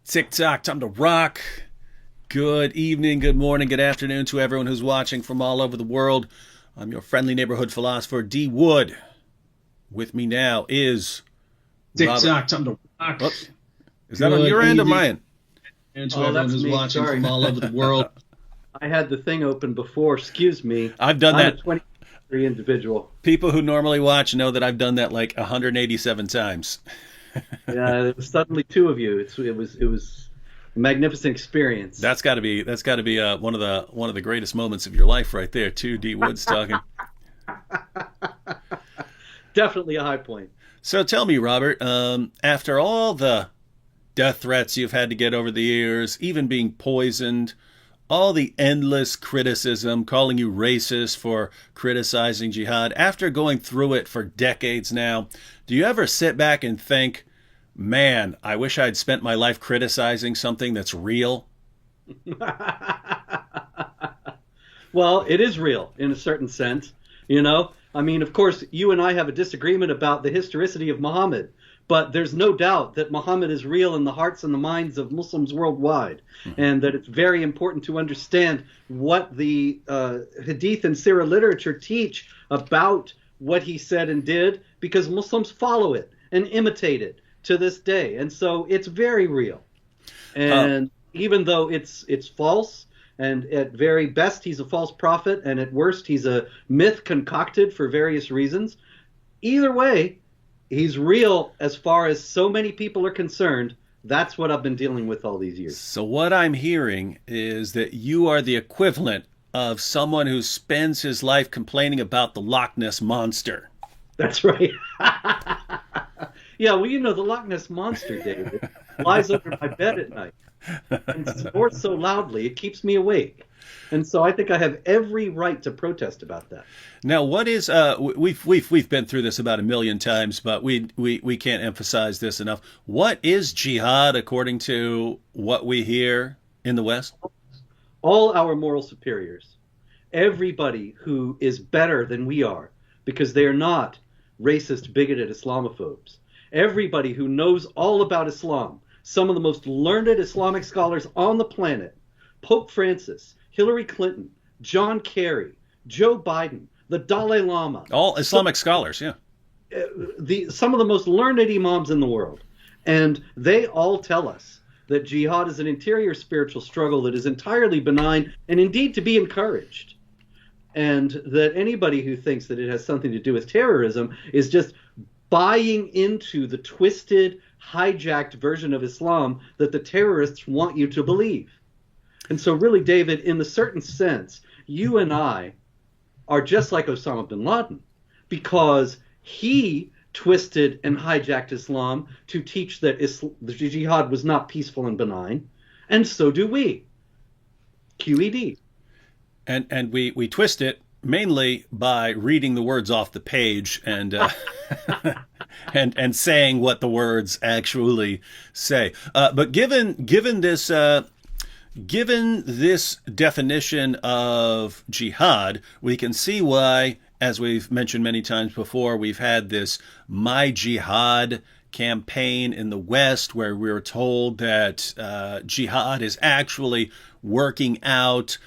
TikTok, time to rock. Good evening, good morning, good afternoon to everyone who's watching from all over the world. I'm your friendly neighborhood philosopher, D. Wood. With me now is TikTok, time to rock. Oops. Is that on your end or mine? And to everyone who's watching from all over the world. I had the thing open before. Excuse me. I've done that. I'm a 23 individual. People who normally watch know that I've done that like 187 times. Yeah, there was suddenly two of you. It was a magnificent experience. That's got to be one of the greatest moments of your life right there. Two D. Woods talking. Definitely a high point. So tell me, Robert, after all the death threats you've had to get over the years, even being poisoned, all the endless criticism, calling you racist for criticizing jihad, after going through it for decades now, do you ever sit back and think, man, I wish I'd spent my life criticizing something that's real? Well, it is real in a certain sense, you know? I mean, of course, you and I have a disagreement about the historicity of Muhammad, but there's no doubt that Muhammad is real in the hearts and the minds of Muslims worldwide, and that it's very important to understand what the Hadith and Sirah literature teach about what he said and did, because Muslims follow it and imitate it to this day. And so it's very real. And even though it's false, and at very best he's a false prophet, and at worst he's a myth concocted for various reasons, either way, he's real as far as so many people are concerned. That's what I've been dealing with all these years. So what I'm hearing is that you are the equivalent of someone who spends his life complaining about the Loch Ness Monster. That's right. Yeah, well, you know, the Loch Ness Monster, David, lies under my bed at night and snores so loudly it keeps me awake. And so I think I have every right to protest about that. Now, what is we've been through this about a million times, but we can't emphasize this enough. What is jihad according to what we hear in the West? All our moral superiors, everybody who is better than we are, because they are not racist, bigoted Islamophobes. Everybody who knows all about Islam, some of the most learned Islamic scholars on the planet, Pope Francis, Hillary Clinton, John Kerry, Joe Biden, the Dalai Lama. All Islamic scholars, yeah. Some of the most learned imams in the world. And they all tell us that jihad is an interior spiritual struggle that is entirely benign and indeed to be encouraged. And that anybody who thinks that it has something to do with terrorism is just buying into the twisted, hijacked version of Islam that the terrorists want you to believe. And so really, David, in a certain sense, you and I are just like Osama bin Laden, because he twisted and hijacked Islam to teach that the jihad was not peaceful and benign, and so do we. QED. And we twist it mainly by reading the words off the page and and saying what the words actually say. But given this definition of jihad, we can see why, as we've mentioned many times before, we've had this My Jihad campaign in the West, where we're told that jihad is actually working out,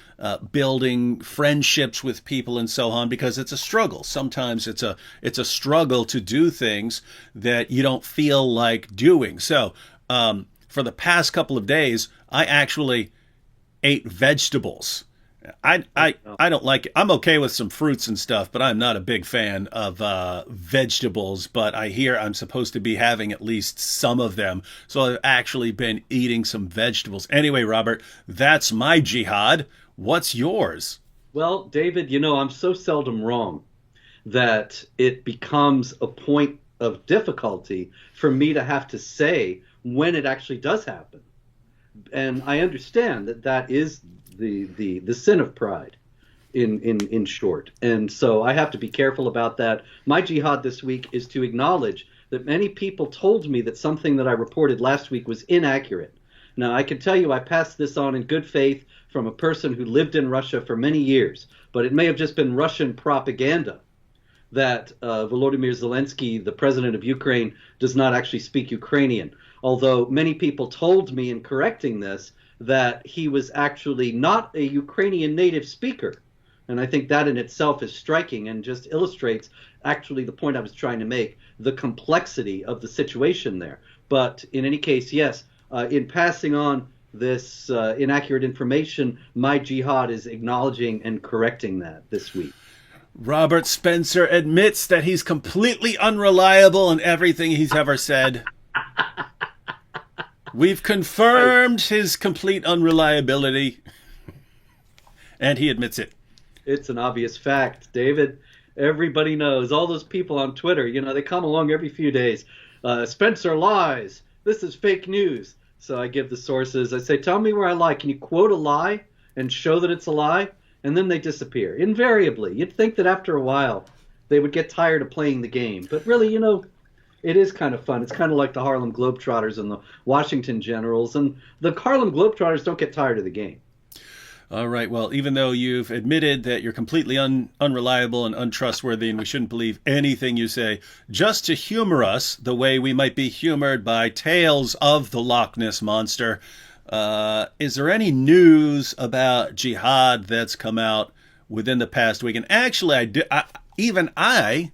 building friendships with people and so on, because it's a struggle. Sometimes it's a struggle to do things that you don't feel like doing. So for the past couple of days, I actually ate vegetables. I don't like it. I'm okay with some fruits and stuff, but I'm not a big fan of vegetables. But I hear I'm supposed to be having at least some of them. So I've actually been eating some vegetables. Anyway, Robert, that's my jihad. What's yours? Well, David, you know, I'm so seldom wrong that it becomes a point of difficulty for me to have to say when it actually does happen. And I understand that that is the sin of pride, in short. And so I have to be careful about that. My jihad this week is to acknowledge that many people told me that something that I reported last week was inaccurate. Now, I can tell you I passed this on in good faith from a person who lived in Russia for many years, but it may have just been Russian propaganda that Volodymyr Zelensky, the president of Ukraine, does not actually speak Ukrainian. Although many people told me in correcting this that he was actually not a Ukrainian native speaker. And I think that in itself is striking and just illustrates actually the point I was trying to make, the complexity of the situation there. But in any case, yes, in passing on this inaccurate information, my Jihad is acknowledging and correcting that this week. Robert Spencer admits that he's completely unreliable in everything he's ever said. We've confirmed his complete unreliability, and he admits it. It's an obvious fact, David. Everybody knows. All those people on Twitter, you know, they come along every few days. Spencer lies. This is fake news. So I give the sources. I say, tell me where I lie. Can you quote a lie and show that it's a lie? And then they disappear. Invariably. You'd think that after a while they would get tired of playing the game. But really, you know, it is kind of fun. It's kind of like the Harlem Globetrotters and the Washington Generals. And the Harlem Globetrotters don't get tired of the game. All right. Well, even though you've admitted that you're completely unreliable and untrustworthy and we shouldn't believe anything you say, just to humor us the way we might be humored by tales of the Loch Ness Monster, is there any news about Jihad that's come out within the past week? And actually, even I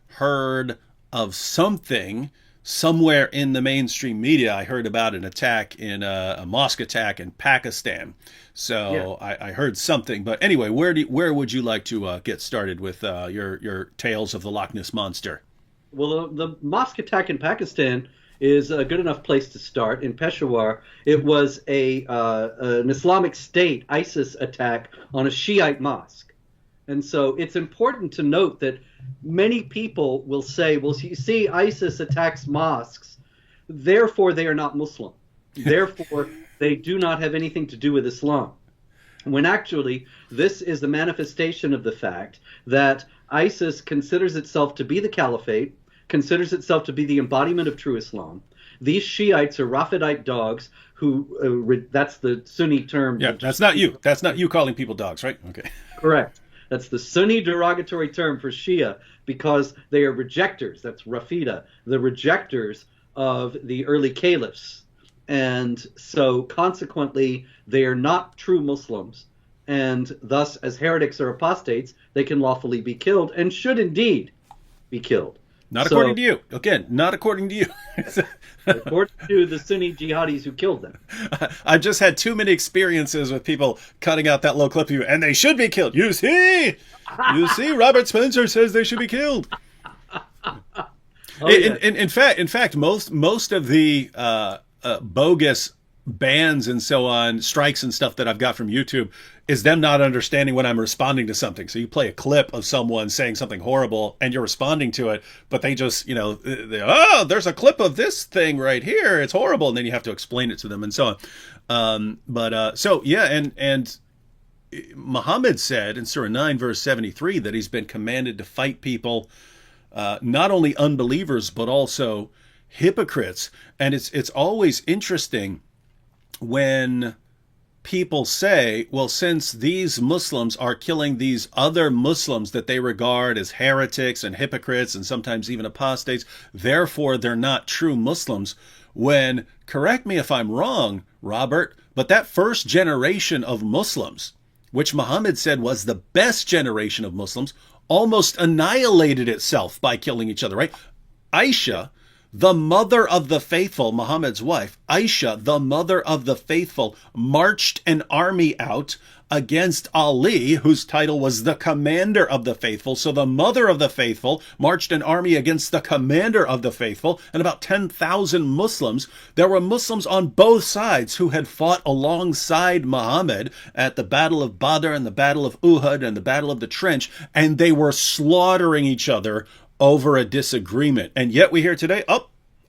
heard of something somewhere in the mainstream media. I heard about an attack in a mosque attack in Pakistan. So yeah. I heard something. But anyway, where would you like to get started with your tales of the Loch Ness Monster? Well, the mosque attack in Pakistan is a good enough place to start. In Peshawar, it was an Islamic State, ISIS attack on a Shiite mosque. And so it's important to note that many people will say, well, you see, ISIS attacks mosques, therefore they are not Muslim. Therefore, they do not have anything to do with Islam. When actually, this is the manifestation of the fact that ISIS considers itself to be the caliphate, considers itself to be the embodiment of true Islam. These Shiites are Rafidite dogs who, that's the Sunni term. Yeah, that's not you. That's not you calling people dogs, right? Okay. Correct. That's the Sunni derogatory term for Shia because they are rejectors. That's Rafida, the rejectors of the early caliphs. And so consequently, they are not true Muslims. And thus, as heretics or apostates, they can lawfully be killed and should indeed be killed. Not according to you. Again, not according to you. According to the Sunni jihadis who killed them. I've just had too many experiences with people cutting out that little clip of you, and they should be killed. You see? You see? Robert Spencer says they should be killed. In fact, most of the bogus bans and so on, strikes and stuff that I've got from YouTube is them not understanding when I'm responding to something. So you play a clip of someone saying something horrible and you're responding to it, but they just, there's a clip of this thing right here. It's horrible. And then you have to explain it to them and so on. And Muhammad said in Surah 9, verse 73, that he's been commanded to fight people, not only unbelievers, but also hypocrites. And it's always interesting when people say, well, since these Muslims are killing these other Muslims that they regard as heretics and hypocrites and sometimes even apostates, therefore they're not true Muslims. When, correct me if I'm wrong, Robert, but that first generation of Muslims, which Muhammad said was the best generation of Muslims, almost annihilated itself by killing each other, right? Aisha, the mother of the faithful, Muhammad's wife, Aisha, the mother of the faithful, marched an army out against Ali, whose title was the commander of the faithful. So the mother of the faithful marched an army against the commander of the faithful, and about 10,000 Muslims. There were Muslims on both sides who had fought alongside Muhammad at the Battle of Badr and the Battle of Uhud and the Battle of the Trench, and they were slaughtering each other over a disagreement. And yet we hear today,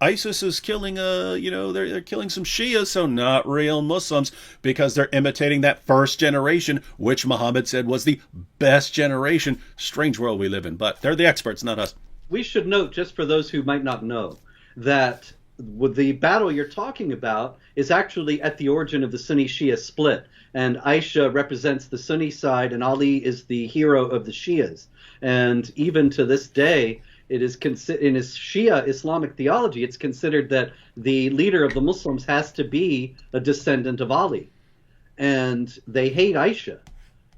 ISIS is killing, they're killing some Shia, so not real Muslims, because they're imitating that first generation, which Muhammad said was the best generation. Strange world we live in, but they're the experts, not us. We should note, just for those who might not know, that the battle you're talking about is actually at the origin of the Sunni-Shia split. And Aisha represents the Sunni side, and Ali is the hero of the Shias. And even to this day, it is in his Shia Islamic theology, it's considered that the leader of the Muslims has to be a descendant of Ali. And they hate Aisha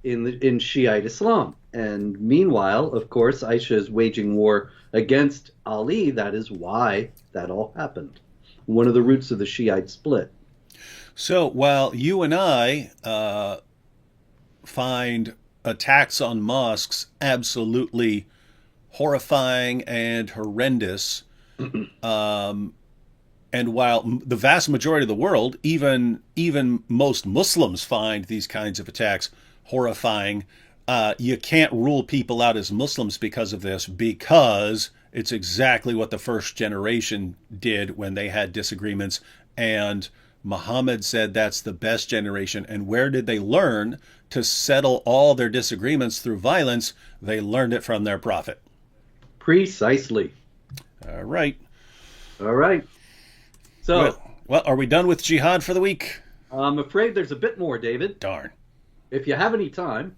in Shiite Islam. And meanwhile, of course, Aisha is waging war against Ali. That is why that all happened. One of the roots of the Shiite split. So while you and I find attacks on mosques absolutely horrifying and horrendous, and while the vast majority of the world, even most Muslims, find these kinds of attacks horrifying, you can't rule people out as Muslims because of this, because it's exactly what the first generation did when they had disagreements. And Muhammad said that's the best generation. And where did they learn to settle all their disagreements through violence? They learned it from their prophet. Precisely. All right. All right. So, well, are we done with jihad for the week? I'm afraid there's a bit more, David. Darn. If you have any time.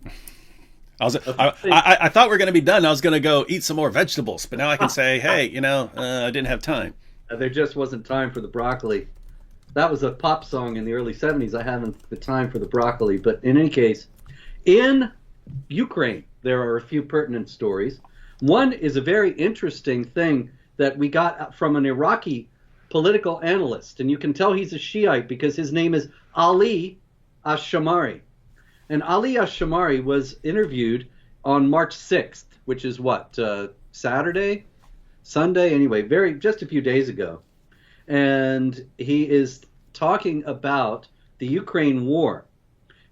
I thought we were going to be done. I was going to go eat some more vegetables, but now I can say, hey, I didn't have time. There just wasn't time for the broccoli. That was a pop song in the early 70s. I haven't the time for the broccoli. But in any case, in Ukraine, there are a few pertinent stories. One is a very interesting thing that we got from an Iraqi political analyst. And you can tell he's a Shiite because his name is Ali Ash-Shamari. And Ali Ash-Shamari was interviewed on March 6th, which is what, Saturday? Sunday? Anyway, just a few days ago. And he is talking about the Ukraine war.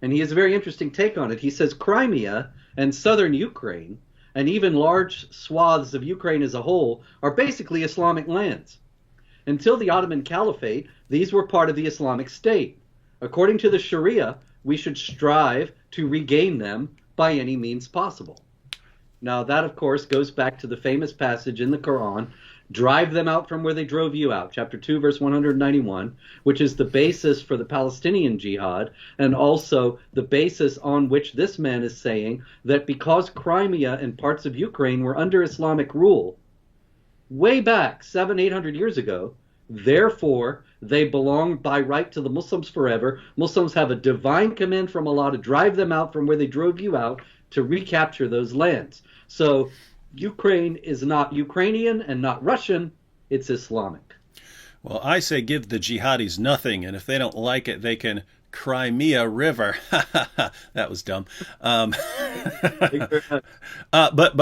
And he has a very interesting take on it. He says Crimea and southern Ukraine, and even large swaths of Ukraine as a whole, are basically Islamic lands. Until the Ottoman Caliphate, these were part of the Islamic State. According to the Sharia, we should strive to regain them by any means possible. Now, that, of course, goes back to the famous passage in the Quran, drive them out from where they drove you out, chapter 2, verse 191, which is the basis for the Palestinian jihad, and also the basis on which this man is saying that because Crimea and parts of Ukraine were under Islamic rule way back 700-800 years ago, therefore they belong by right to the Muslims forever. Muslims have a divine command from Allah to drive them out from where they drove you out, to recapture those lands. So Ukraine is not Ukrainian and not Russian, it's Islamic. Well, I say give the jihadis nothing, and if they don't like it, they can Crimea River. That was dumb. But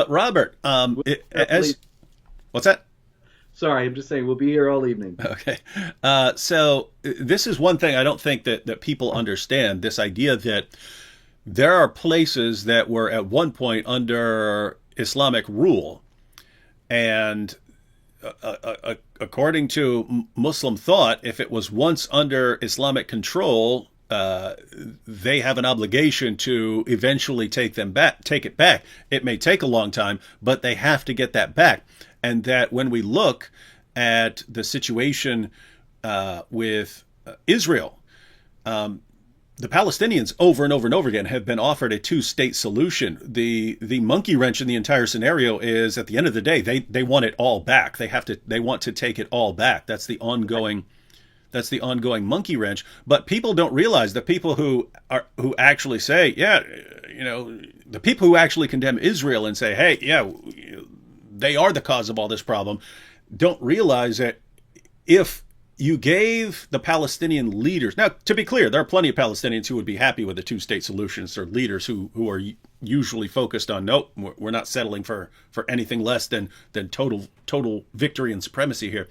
Robert, what's that? Sorry, I'm just saying we'll be here all evening. Okay. So this is one thing I don't think that people understand, this idea that there are places that were at one point under Islamic rule, and according to Muslim thought, if it was once under Islamic control, they have an obligation to eventually take it back. It may take a long time, but they have to get that back. And that when we look at the situation with Israel, the Palestinians over and over and over again have been offered a two-state solution. The monkey wrench in the entire scenario is, at the end of the day, they want it all back. They want to take it all back. That's the ongoing monkey wrench. But people don't realize that people who actually say, the people who actually condemn Israel and say, hey, yeah, they are the cause of all this problem, don't realize that if you gave the Palestinian leaders, now to be clear, there are plenty of Palestinians who would be happy with the two-state solutions, or leaders who are usually focused on, nope, we're not settling for anything less than total victory and supremacy here.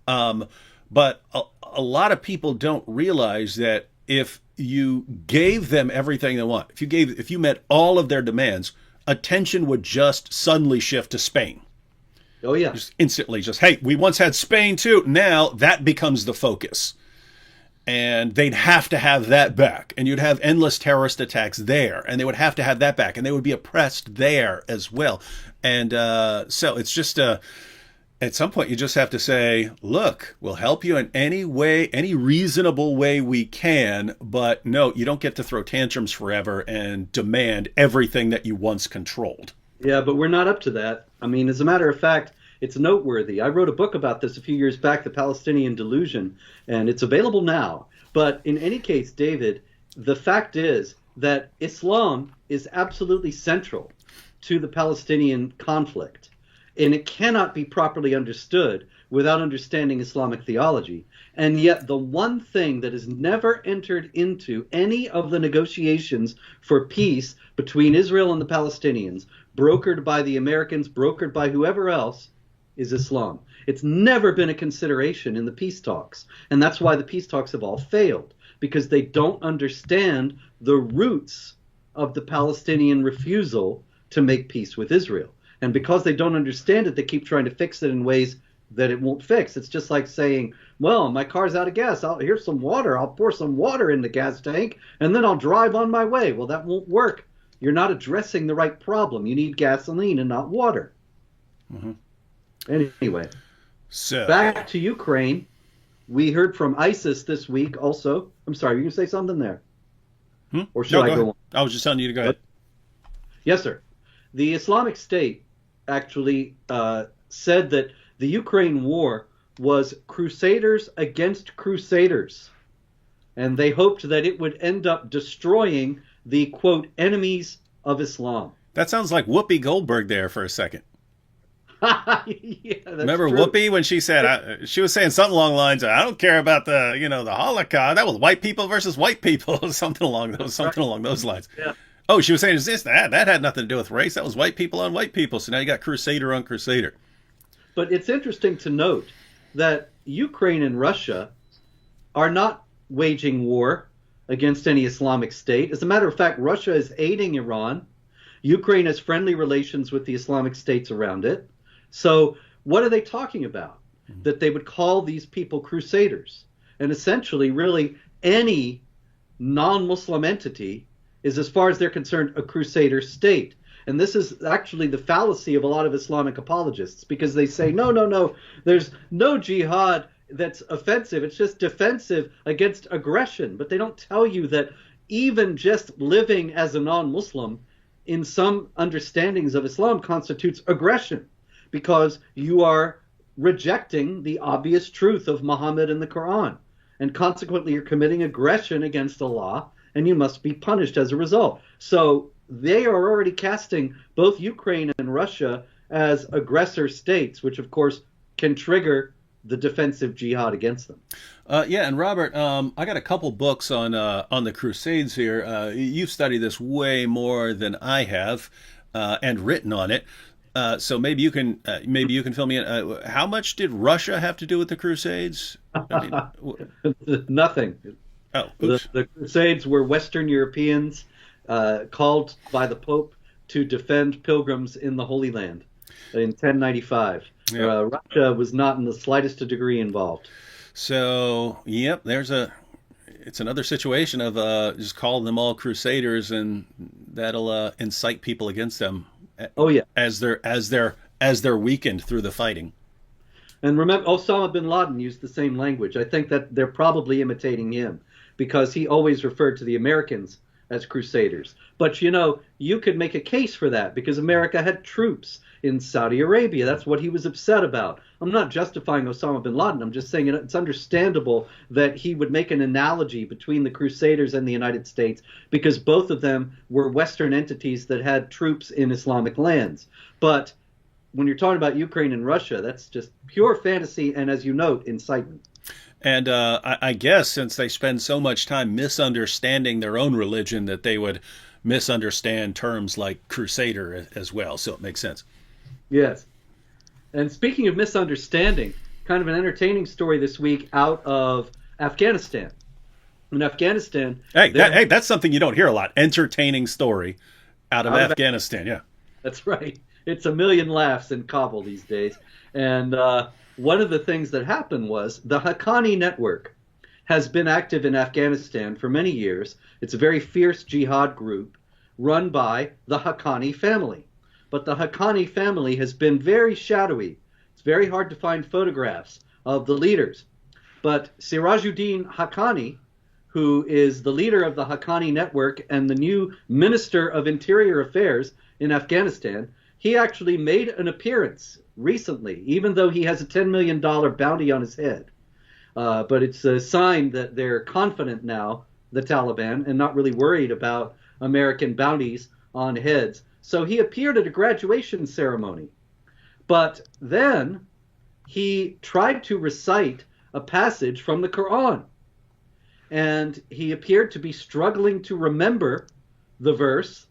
But a lot of people don't realize that if you gave them everything they want, if you met all of their demands, attention would just suddenly shift to Spain. Oh, yeah. Just instantly, hey, we once had Spain too. Now that becomes the focus. And they'd have to have that back. And you'd have endless terrorist attacks there. And they would have to have that back. And they would be oppressed there as well. And so it's just At some point, you just have to say, look, we'll help you in any way, any reasonable way we can, but no, you don't get to throw tantrums forever and demand everything that you once controlled. Yeah, but we're not up to that. I mean, as a matter of fact, it's noteworthy. I wrote a book about this a few years back, The Palestinian Delusion, and it's available now. But in any case, David, the fact is that Islam is absolutely central to the Palestinian conflict. And it cannot be properly understood without understanding Islamic theology. And yet the one thing that has never entered into any of the negotiations for peace between Israel and the Palestinians, brokered by the Americans, brokered by whoever else, is Islam. It's never been a consideration in the peace talks. And that's why the peace talks have all failed, because they don't understand the roots of the Palestinian refusal to make peace with Israel. And because they don't understand it, they keep trying to fix it in ways that it won't fix. It's just like saying, well, my car's out of gas. Here's some water. I'll pour some water in the gas tank, and then I'll drive on my way. Well, that won't work. You're not addressing the right problem. You need gasoline and not water. Mm-hmm. Anyway, so back to Ukraine. We heard from ISIS this week also. I'm sorry, you can say something there? Or should I go on? I was just telling you to go ahead. Yes, sir. The Islamic State actually said that the Ukraine war was crusaders against crusaders. And they hoped that it would end up destroying the, quote, enemies of Islam. That sounds like Whoopi Goldberg there for a second. Yeah, remember true. Whoopi when she said she was saying something along the lines of, I don't care about the Holocaust. That was white people versus white people, something along those lines. Yeah. Oh, she was saying, is this that had nothing to do with race? That was white people on white people. So now you got crusader on crusader. But it's interesting to note that Ukraine and Russia are not waging war against any Islamic State. As a matter of fact, Russia is aiding Iran. Ukraine has friendly relations with the Islamic states around it. So what are they talking about? That they would call these people crusaders. And essentially, really, any non-Muslim entity is, as far as they're concerned, a crusader state. And this is actually the fallacy of a lot of Islamic apologists, because they say, no, there's no jihad that's offensive. It's just defensive against aggression. But they don't tell you that even just living as a non-Muslim in some understandings of Islam constitutes aggression, because you are rejecting the obvious truth of Muhammad and the Quran. And consequently, you're committing aggression against Allah, and you must be punished as a result. So they are already casting both Ukraine and Russia as aggressor states, which of course can trigger the defensive jihad against them. Yeah, and Robert, I got a couple books on the Crusades here. You've studied this way more than I have, and written on it. So maybe you can fill me in. How much did Russia have to do with the Crusades? I mean, Nothing. Oh, the Crusades were Western Europeans called by the Pope to defend pilgrims in the Holy Land in 1095. Yeah. Russia was not in the slightest degree involved. So, yep, it's another situation of just calling them all crusaders, and that'll incite people against them. Oh yeah, as they're weakened through the fighting. And remember, Osama bin Laden used the same language. I think that they're probably imitating him, because he always referred to the Americans as crusaders. But you could make a case for that, because America had troops in Saudi Arabia. That's what he was upset about. I'm not justifying Osama bin Laden. I'm just saying it's understandable that he would make an analogy between the Crusaders and the United States, because both of them were Western entities that had troops in Islamic lands. But when you're talking about Ukraine and Russia, that's just pure fantasy and, as you note, incitement. And I guess since they spend so much time misunderstanding their own religion, that they would misunderstand terms like crusader as well. So it makes sense. Yes. And speaking of misunderstanding, kind of an entertaining story this week out of Afghanistan. In Afghanistan... Hey, that's something you don't hear a lot. Entertaining story out of Afghanistan, yeah. That's right. It's a million laughs in Kabul these days. And one of the things that happened was the Haqqani network has been active in Afghanistan for many years. It's a very fierce jihad group run by the Haqqani family. But the Haqqani family has been very shadowy. It's very hard to find photographs of the leaders. But Sirajuddin Haqqani, who is the leader of the Haqqani network and the new Minister of Interior Affairs in Afghanistan, he actually made an appearance recently, even though he has a $10 million bounty on his head. But it's a sign that they're confident now, the Taliban, and not really worried about American bounties on heads. So he appeared at a graduation ceremony. But then he tried to recite a passage from the Quran. And he appeared to be struggling to remember the verse.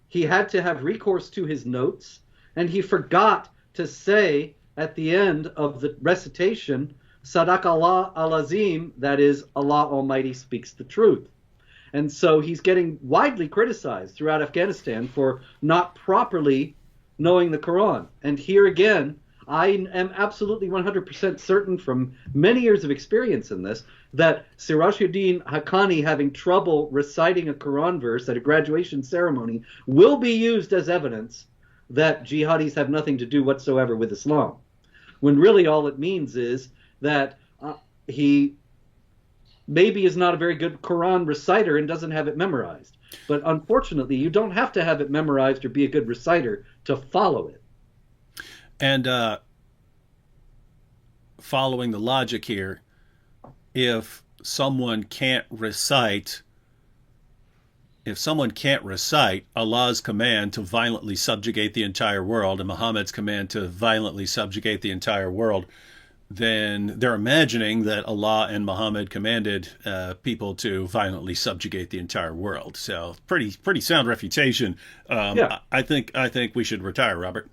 He had to have recourse to his notes. And he forgot to say at the end of the recitation, Sadaq Allah al-Azim, that is, Allah Almighty speaks the truth. And so he's getting widely criticized throughout Afghanistan for not properly knowing the Quran. And here again, I am absolutely 100% certain from many years of experience in this that Sirajuddin Haqqani having trouble reciting a Quran verse at a graduation ceremony will be used as evidence that jihadis have nothing to do whatsoever with Islam, when really all it means is that he maybe is not a very good Quran reciter and doesn't have it memorized. But unfortunately, you don't have to have it memorized or be a good reciter to follow it. And following the logic here, if someone can't recite Allah's command to violently subjugate the entire world and Muhammad's command to violently subjugate the entire world, then they're imagining that Allah and Muhammad commanded people to violently subjugate the entire world. So pretty sound refutation. Yeah. I think we should retire, Robert.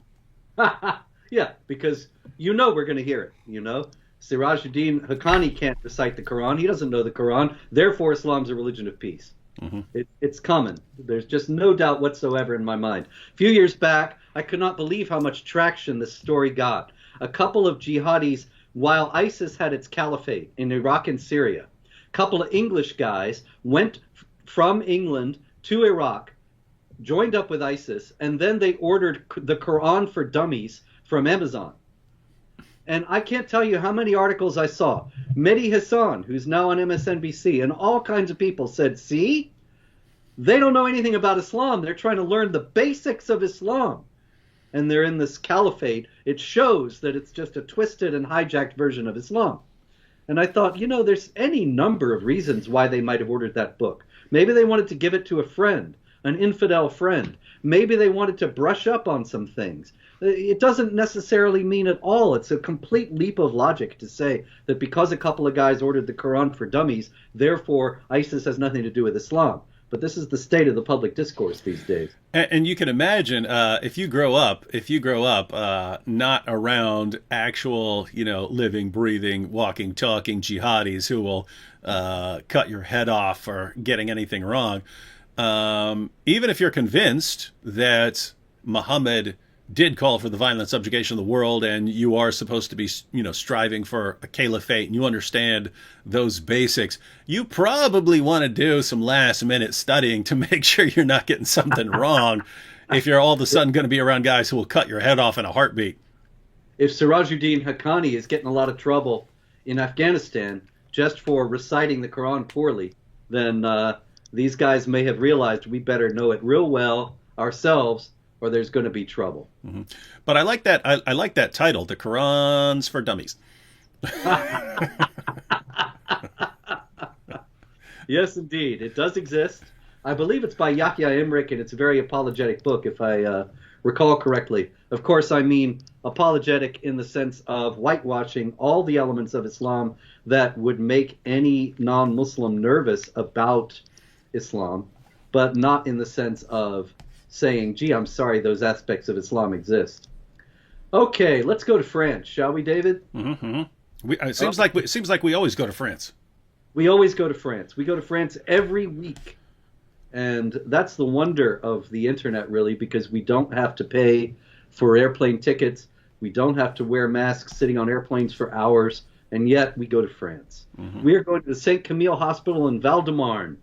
Yeah, because we're going to hear it. Sirajuddin Haqqani can't recite the Quran. He doesn't know the Quran. Therefore, Islam's a religion of peace. Mm-hmm. It's coming. There's just no doubt whatsoever in my mind. A few years back, I could not believe how much traction this story got. A couple of jihadis, while ISIS had its caliphate in Iraq and Syria, a couple of English guys went from England to Iraq, joined up with ISIS, and then they ordered the Quran for Dummies from Amazon. And I can't tell you how many articles I saw. Mehdi Hassan, who's now on MSNBC, and all kinds of people said, see, they don't know anything about Islam. They're trying to learn the basics of Islam. And they're in this caliphate. It shows that it's just a twisted and hijacked version of Islam. And I thought, there's any number of reasons why they might have ordered that book. Maybe they wanted to give it to a friend, an infidel friend. Maybe they wanted to brush up on some things. It doesn't necessarily mean at all. It's a complete leap of logic to say that because a couple of guys ordered the Quran for Dummies, therefore ISIS has nothing to do with Islam. But this is the state of the public discourse these days. And you can imagine if you grow up not around actual, living, breathing, walking, talking jihadis who will cut your head off for getting anything wrong. Even if you're convinced that Muhammad did call for the violent subjugation of the world and you are supposed to be, striving for a caliphate and you understand those basics, you probably want to do some last minute studying to make sure you're not getting something wrong if you're all of a sudden going to be around guys who will cut your head off in a heartbeat. If Sirajuddin Haqqani is getting a lot of trouble in Afghanistan just for reciting the Quran poorly, then these guys may have realized we better know it real well ourselves, or there's going to be trouble. Mm-hmm. But I like that. I like that title, "The Quran's for Dummies." Yes, indeed, it does exist. I believe it's by Yahya Emrick, and it's a very apologetic book, if I recall correctly. Of course, I mean apologetic in the sense of whitewashing all the elements of Islam that would make any non-Muslim nervous about Islam, but not in the sense of saying, gee, I'm sorry, those aspects of Islam exist. Okay, let's go to France, shall we, David? Mm-hmm. It seems like we always go to France. We always go to France. We go to France every week. And that's the wonder of the internet, really, because we don't have to pay for airplane tickets. We don't have to wear masks sitting on airplanes for hours. And yet we go to France. Mm-hmm. We are going to the St. Camille Hospital in Val-de-Marne.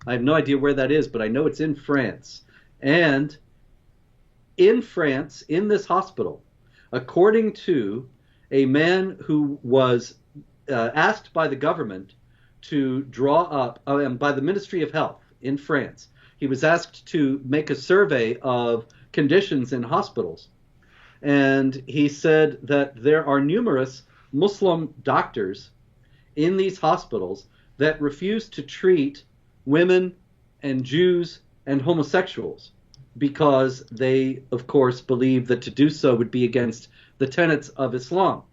I have no idea where that is, but I know it's in France. And in France, in this hospital, according to a man who was asked by the government to draw up, by the Ministry of Health in France, he was asked to make a survey of conditions in hospitals. And he said that there are numerous Muslim doctors in these hospitals that refuse to treat women and Jews and homosexuals because they, of course, believe that to do so would be against the tenets of Islam.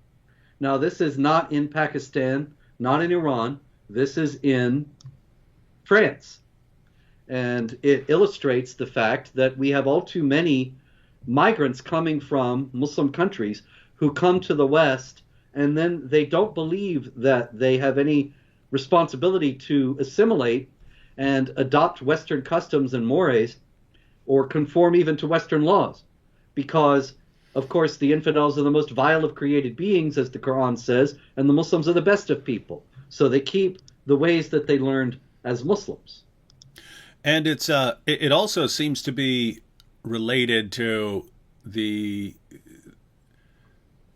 Now, this is not in Pakistan, not in Iran. This is in France. And it illustrates the fact that we have all too many migrants coming from Muslim countries who come to the West, and then they don't believe that they have any responsibility to assimilate and adopt Western customs and mores or conform even to Western laws. Because, of course, the infidels are the most vile of created beings, as the Quran says, and the Muslims are the best of people. So they keep the ways that they learned as Muslims. And it also seems to be related to the,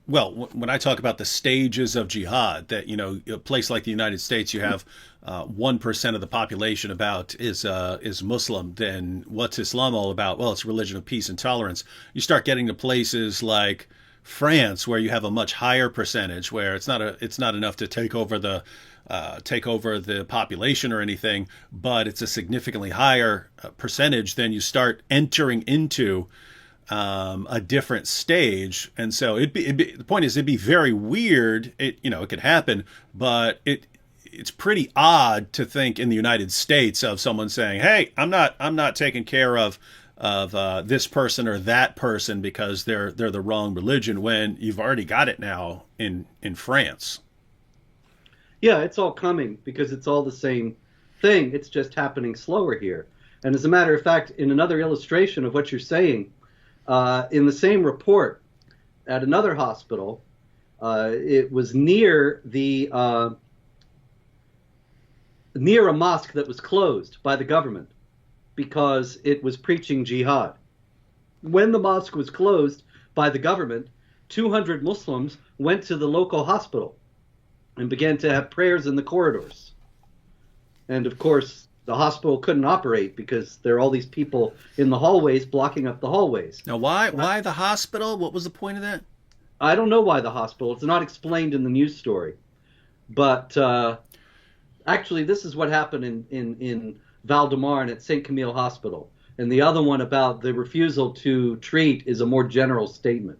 well, when I talk about the stages of jihad, that, you know, a place like the United States, you have 1% of the population is Muslim. Then what's Islam all about? Well, it's a religion of peace and tolerance. You start getting to places like France, where you have a much higher percentage, where it's not enough to take over the population or anything, but it's a significantly higher percentage. Then you start entering into a different stage, and so the point is, it'd be very weird. It could happen, but it's pretty odd to think in the United States of someone saying, "Hey, I'm not taking care of this person or that person because they're the wrong religion," when you've already got it now in France. Yeah, it's all coming because it's all the same thing. It's just happening slower here. And as a matter of fact, in another illustration of what you're saying, in the same report at another hospital, it was near a mosque that was closed by the government because it was preaching jihad. When the mosque was closed by the government, 200 Muslims went to the local hospital and began to have prayers in the corridors. And of course, the hospital couldn't operate because there are all these people in the hallways blocking up the hallways. Now, why the hospital? What was the point of that? I don't know why the hospital. It's not explained in the news story. But actually, this is what happened in Val-de-Marne at St. Camille Hospital. And the other one about the refusal to treat is a more general statement.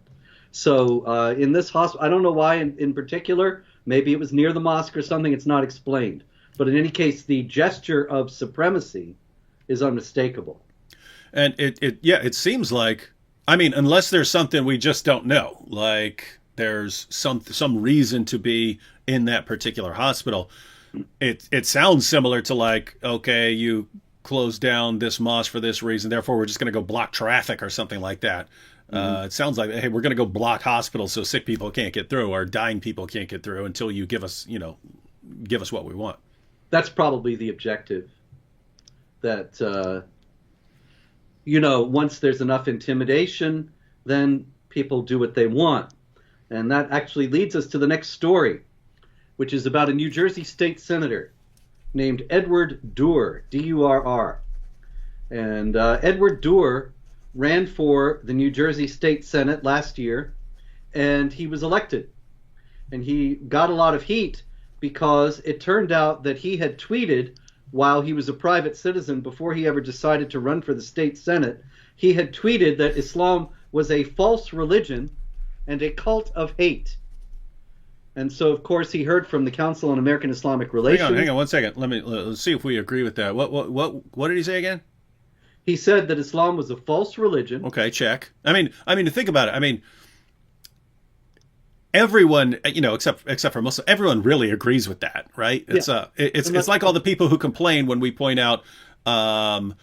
So in this hospital, I don't know why in particular. Maybe it was near the mosque or something. It's not explained. But in any case, the gesture of supremacy is unmistakable. And it seems like, I mean, unless there's something we just don't know, like there's some reason to be in that particular hospital, it sounds similar to like, okay, you closed down this mosque for this reason, therefore we're just going to go block traffic or something like that. It sounds like, hey, we're going to go block hospitals so sick people can't get through or dying people can't get through until you give us what we want. That's probably the objective. That, once there's enough intimidation, then people do what they want. And that actually leads us to the next story, which is about a New Jersey state senator named Edward Durr, D-U-R-R. And Edward Durr ran for the New Jersey State Senate last year, and he was elected. And he got a lot of heat because it turned out that he had tweeted while he was a private citizen before he ever decided to run for the state Senate. He had tweeted that Islam was a false religion and a cult of hate. And so, of course, he heard from the Council on American Islamic Relations. Hang on 1 second. Let's see if we agree with that. What did he say again? He said that Islam was a false religion. Okay, check. I mean, to think about it, I mean, everyone, except for Muslims, everyone really agrees with that, right? It's it's like all the people who complain when we point out, the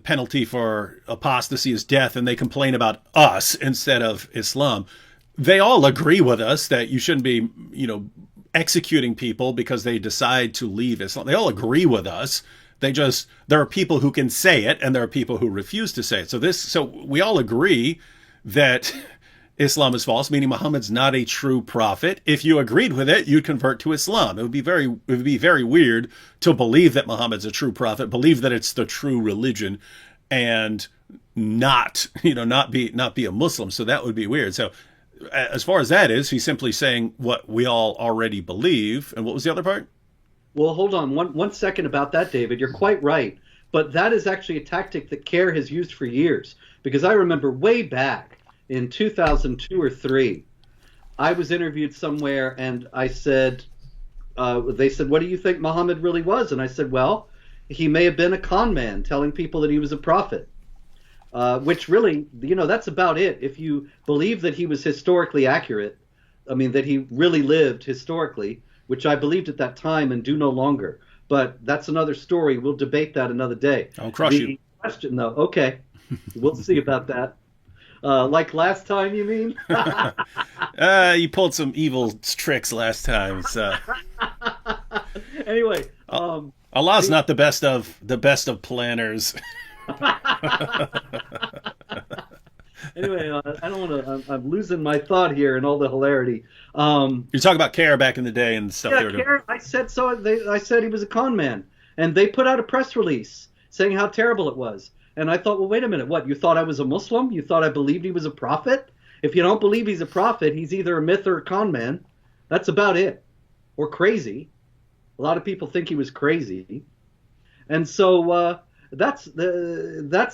penalty for apostasy is death, and they complain about us instead of Islam. They all agree with us that you shouldn't be, executing people because they decide to leave Islam. They all agree with us. There are people who can say it and there are people who refuse to say it. So we all agree that Islam is false, meaning Muhammad's not a true prophet. If you agreed with it, you'd convert to Islam. It would be very weird to believe that Muhammad's a true prophet, believe that it's the true religion, and not be a Muslim. So that would be weird. So as far as that is, he's simply saying what we all already believe. And what was the other part? Well, hold on one second about that, David. You're quite right. But that is actually a tactic that CARE has used for years. Because I remember way back in 2002 or 3, I was interviewed somewhere and I said, they said, what do you think Muhammad really was? And I said, well, he may have been a con man telling people that he was a prophet. Which really, that's about it. If you believe that he was historically accurate, I mean, that he really lived historically, which I believed at that time and do no longer. But that's another story. We'll debate that another day. I'll crush you. Question, though, okay, we'll see about that. Like last time, you mean? You pulled some evil tricks last time. So. Anyway, Allah's not the best of planners. Anyway, I don't want to. I'm losing my thought here in all the hilarity. You're talking about CARE back in the day and stuff. Yeah, CARE. I said so. I said he was a con man, and they put out a press release saying how terrible it was. And I thought, well, wait a minute. What? You thought I was a Muslim? You thought I believed he was a prophet? If you don't believe he's a prophet, he's either a myth or a con man. That's about it. Or crazy. A lot of people think he was crazy, and so that's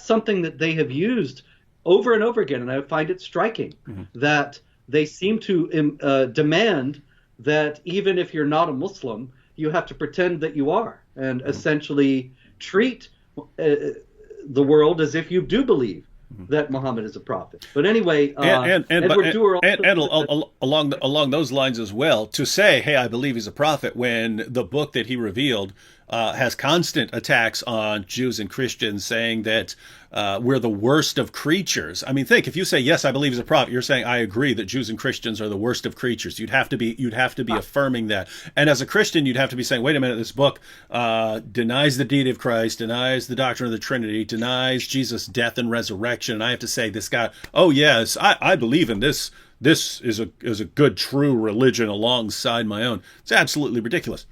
something that they have used over and over again, and I find it striking that they seem to demand that even if you're not a Muslim, you have to pretend that you are, and essentially treat the world as if you do believe that Muhammad is a prophet. But anyway, along those lines as well, to say, hey, I believe he's a prophet, when the book that he revealed has constant attacks on Jews and Christians, saying that we're the worst of creatures. I mean, think, if you say, yes, I believe he's a prophet, you're saying, I agree that Jews and Christians are the worst of creatures. You'd have to be affirming that. And as a Christian, you'd have to be saying, wait a minute, this book denies the deity of Christ, denies the doctrine of the Trinity, denies Jesus' death and resurrection. And I have to say, this guy, oh yes, I believe in this. This is a good, true religion alongside my own. It's absolutely ridiculous.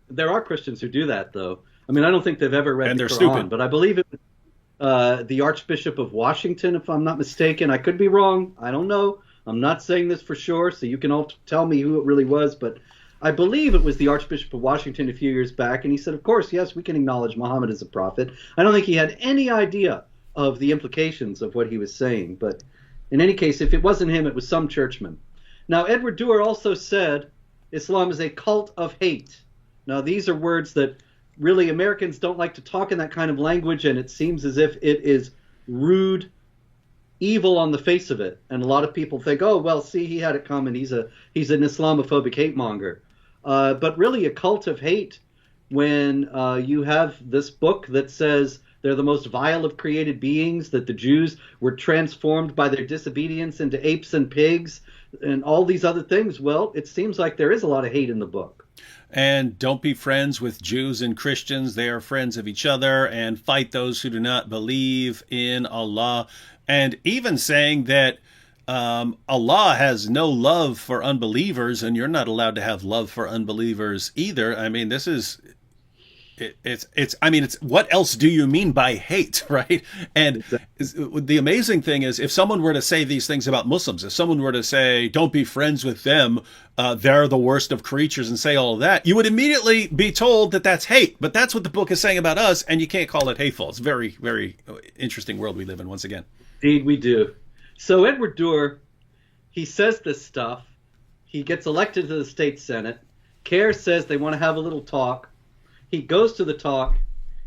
There are Christians who do that, though. I mean, I don't think they've ever read the Quran, stupid. But I believe it was the Archbishop of Washington, if I'm not mistaken. I could be wrong. I don't know. I'm not saying this for sure, so you can all tell me who it really was. But I believe it was the Archbishop of Washington a few years back, and he said, of course, yes, we can acknowledge Muhammad as a prophet. I don't think he had any idea of the implications of what he was saying. But in any case, if it wasn't him, it was some churchman. Now, Edward Dewar also said Islam is a cult of hate. Now, these are words that really Americans don't like to talk in that kind of language, and it seems as if it is rude, evil on the face of it. And a lot of people think, oh, well, see, he had it coming. He's an Islamophobic hate monger. But really a cult of hate when you have this book that says they're the most vile of created beings, that the Jews were transformed by their disobedience into apes and pigs, and all these other things. Well, it seems like there is a lot of hate in the book. And don't be friends with Jews and Christians. They are friends of each other, and fight those who do not believe in Allah. And even saying that Allah has no love for unbelievers, and you're not allowed to have love for unbelievers either. I mean, this is... It's what else do you mean by hate, right? And the amazing thing is, if someone were to say these things about Muslims, if someone were to say, don't be friends with them, they're the worst of creatures, and say all of that, you would immediately be told that that's hate. But that's what the book is saying about us, and you can't call it hateful. It's a very, very interesting world we live in once again. Indeed, we do. So Edward Dewar, he says this stuff. He gets elected to the state senate. CARE says they want to have a little talk. He goes to the talk,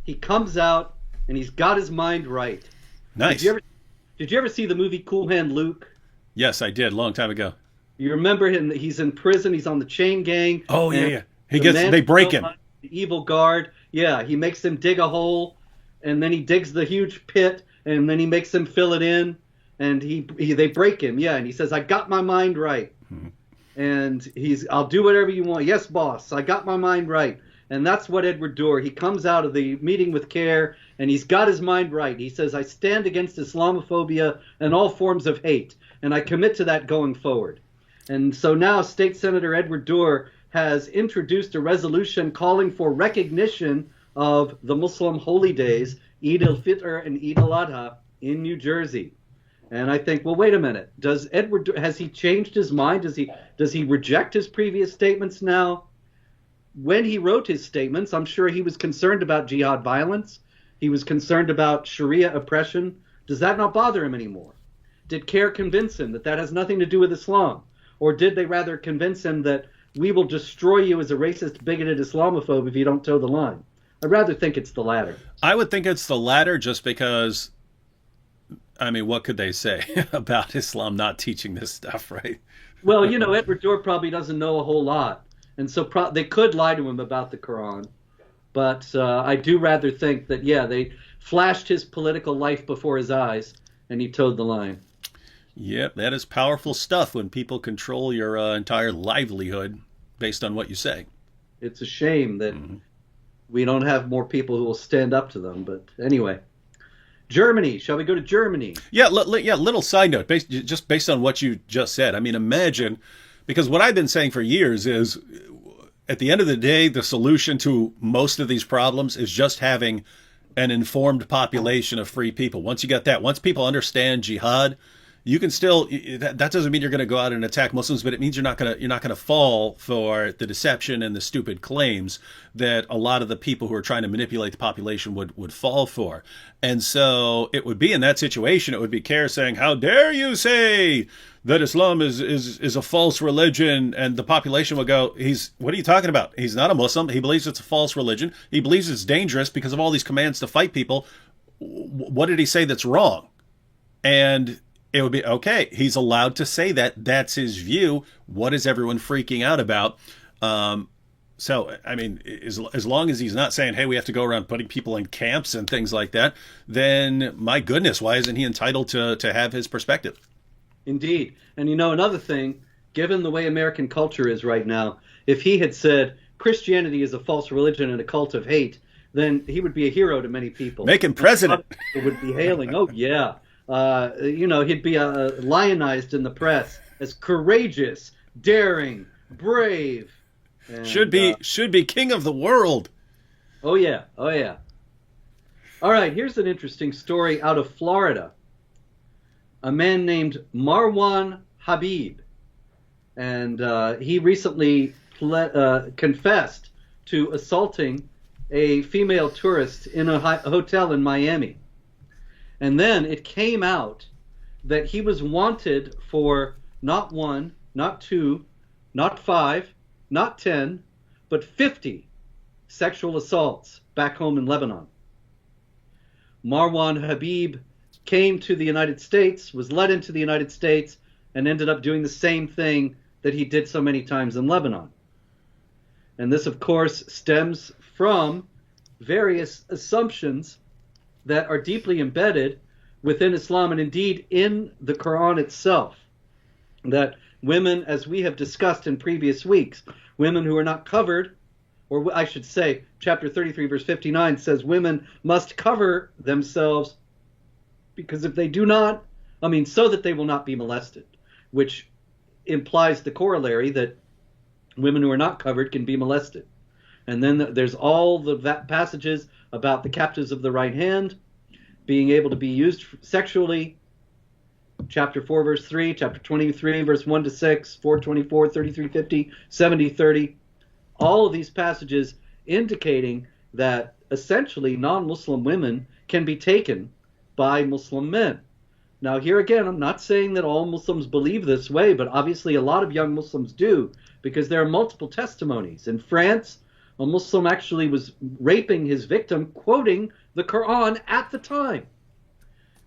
he comes out, and he's got his mind right. Nice. Did you ever see the movie Cool Hand Luke? Yes, I did, a long time ago. You remember him? He's in prison. He's on the chain gang. Oh, yeah. They break him. The evil guard. Yeah, he makes him dig a hole, and then he digs the huge pit, and then he makes them fill it in, and they break him. Yeah, and he says, I got my mind right. And I'll do whatever you want. Yes, boss, I got my mind right. And that's what Edward Durr, he comes out of the meeting with CARE, and he's got his mind right. He says, I stand against Islamophobia and all forms of hate, and I commit to that going forward. And so now State Senator Edward Durr has introduced a resolution calling for recognition of the Muslim holy days, Eid al-Fitr and Eid al-Adha, in New Jersey. And I think, well, wait a minute. Has he changed his mind? Does he reject his previous statements now? When he wrote his statements, I'm sure he was concerned about jihad violence. He was concerned about Sharia oppression. Does that not bother him anymore? Did CARE convince him that that has nothing to do with Islam? Or did they rather convince him that we will destroy you as a racist, bigoted Islamophobe if you don't toe the line? I'd rather think it's the latter. I would think it's the latter just because, I mean, what could they say about Islam not teaching this stuff, right? Well, Edward Durr probably doesn't know a whole lot. And so they could lie to him about the Quran. But I do rather think that, yeah, they flashed his political life before his eyes, and he toed the line. Yep, that is powerful stuff when people control your entire livelihood based on what you say. It's a shame that we don't have more people who will stand up to them. But anyway, Germany. Shall we go to Germany? Yeah, little side note, just based on what you just said. I mean, imagine, because what I've been saying for years is, at the end of the day, the solution to most of these problems is just having an informed population of free people. Once you get that, once people understand jihad, you can still, that doesn't mean you're going to go out and attack Muslims, but it means you're not going to fall for the deception and the stupid claims that a lot of the people who are trying to manipulate the population would fall for. And so it would be in that situation, it would be CARE saying, how dare you say that Islam is a false religion? And the population would go, what are you talking about? He's not a Muslim. He believes it's a false religion. He believes it's dangerous because of all these commands to fight people. What did he say that's wrong? And it would be, okay, he's allowed to say that. That's his view. What is everyone freaking out about? So, I mean, as long as he's not saying, hey, we have to go around putting people in camps and things like that, then my goodness, why isn't he entitled to have his perspective? Indeed. And another thing, given the way American culture is right now, if he had said Christianity is a false religion and a cult of hate, then he would be a hero to many people. Make him president. People would be hailing, oh, yeah. He'd be lionized in the press as courageous, daring, brave. And, should be king of the world. Oh, yeah. Oh, yeah. All right, here's an interesting story out of Florida. A man named Marwan Habib. And he recently confessed to assaulting a female tourist in a hotel in Miami. And then it came out that he was wanted for not 1, not 2, not 5, not 10, but 50 sexual assaults back home in Lebanon. Marwan Habib came to the United States, was led into the United States, and ended up doing the same thing that he did so many times in Lebanon. And this, of course, stems from various assumptions that are deeply embedded within Islam and indeed in the Quran itself. That women, as we have discussed in previous weeks, women who are not covered, or I should say, chapter 33, verse 59 says women must cover themselves because if they do not, so that they will not be molested, which implies the corollary that women who are not covered can be molested. And then there's all the passages about the captives of the right hand being able to be used sexually. Chapter 4, verse 3, chapter 23, verse 1 to 6, 424, 3350, 7030. All of these passages indicating that essentially non-Muslim women can be taken by Muslim men. Now here again, I'm not saying that all Muslims believe this way, but obviously a lot of young Muslims do, because there are multiple testimonies. In France, a Muslim actually was raping his victim, quoting the Quran at the time.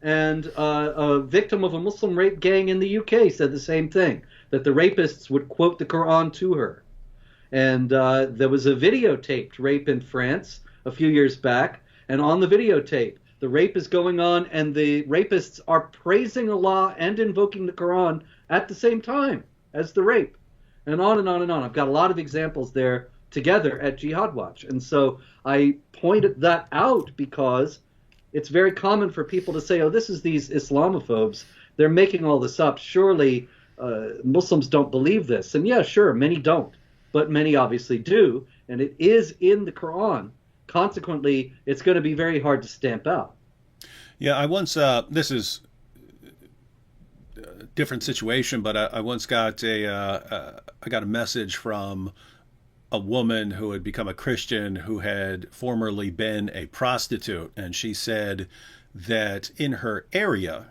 And a victim of a Muslim rape gang in the UK said the same thing, that the rapists would quote the Quran to her. And there was a videotaped rape in France a few years back, and on the videotape, the rape is going on, and the rapists are praising Allah and invoking the Quran at the same time as the rape. And on and on and on. I've got a lot of examples there together at Jihad Watch. And so I pointed that out because it's very common for people to say, oh, this is these Islamophobes. They're making all this up. Surely Muslims don't believe this. And yeah, sure, many don't, but many obviously do. And it is in the Quran. Consequently, it's going to be very hard to stamp out. Yeah, I once, this is a different situation, but I once got I got a message from a woman who had become a Christian who had formerly been a prostitute, and she said that in her area,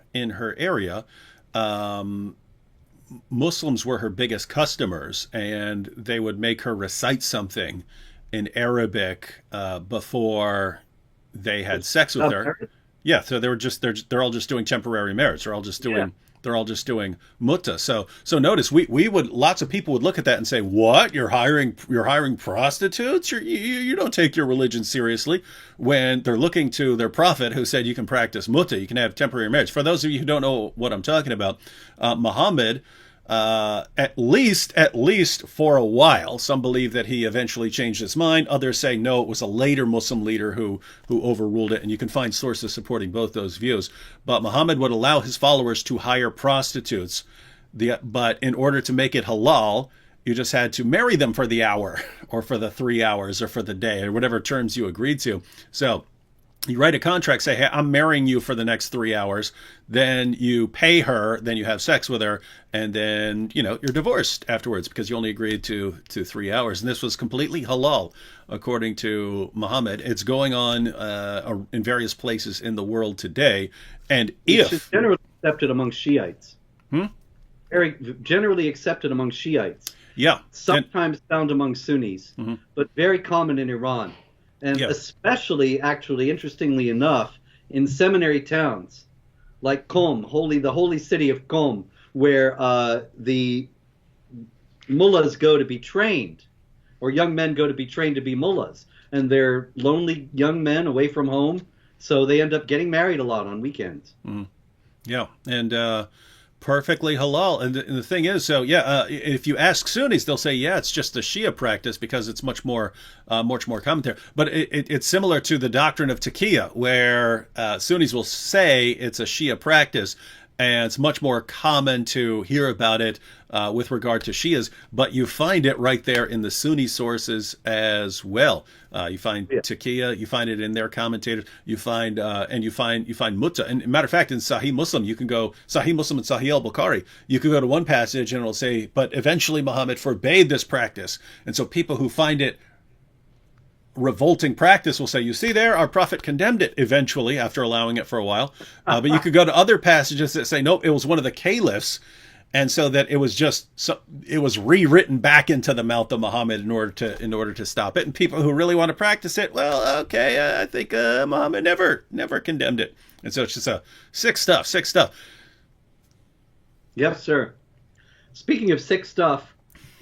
Muslims were her biggest customers, and they would make her recite something in Arabic before they had sex with her. Yeah, so they're all just doing temporary marriage. They're all just doing mutta. So notice we would, lots of people would look at that and say, what, you're hiring prostitutes? You don't take your religion seriously, when they're looking to their prophet who said you can practice mutta, you can have temporary marriage. For those of you who don't know what I'm talking about, Muhammad, at least for a while, some believe that he eventually changed his mind. Others say no, it was a later Muslim leader who overruled it, and you can find sources supporting both those views. But Muhammad would allow his followers to hire prostitutes, but in order to make it halal, you just had to marry them for the hour, or for the 3 hours, or for the day, or whatever terms you agreed to. So you write a contract, say, hey, I'm marrying you for the next 3 hours. Then you pay her, then you have sex with her, and then, you're divorced afterwards because you only agreed to 3 hours. And this was completely halal, according to Muhammad. It's going on in various places in the world today. And it's generally accepted among Shiites. Very generally accepted among Shiites. Yeah. Sometimes found among Sunnis, but very common in Iran. And especially, actually, interestingly enough, in seminary towns like Qom, the holy city of Qom, where the mullahs go to be trained, or young men go to be trained to be mullahs. And they're lonely young men away from home, so they end up getting married a lot on weekends. Yeah, and perfectly halal. And the thing is, if you ask Sunnis, they'll say, yeah, it's just the Shia practice because it's much more common there. But it's similar to the doctrine of taqiyya, where Sunnis will say it's a Shia practice, and it's much more common to hear about it with regard to Shias. But you find it right there in the Sunni sources as well. You find taqiyya, you find it in their commentators. You find mutta. And matter of fact, in Sahih Muslim, you can go Sahih Muslim and Sahih al-Bukhari. You can go to one passage and it'll say, but eventually Muhammad forbade this practice. And so people who find it revolting practice will say, you see there, our prophet condemned it eventually after allowing it for a while. But you could go to other passages that say, nope, it was one of the caliphs. And so that it was rewritten back into the mouth of Muhammad in order to stop it. And people who really want to practice it, well, okay, I think Muhammad never condemned it. And so it's just sick stuff. Yes, sir. Speaking of sick stuff,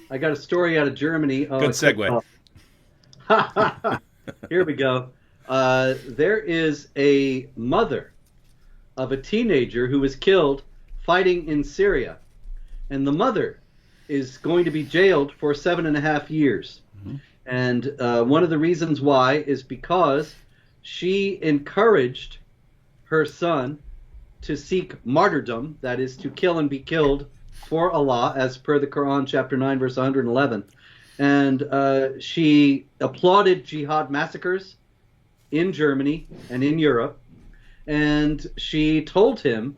I got a story out of Germany. Good segue. Here we go. There is a mother of a teenager who was killed fighting in Syria. And the mother is going to be jailed for 7.5 years. And one of the reasons why is because she encouraged her son to seek martyrdom, that is, to kill and be killed for Allah, as per the Quran, chapter 9, verse 111. And she applauded jihad massacres in Germany and in Europe. And she told him,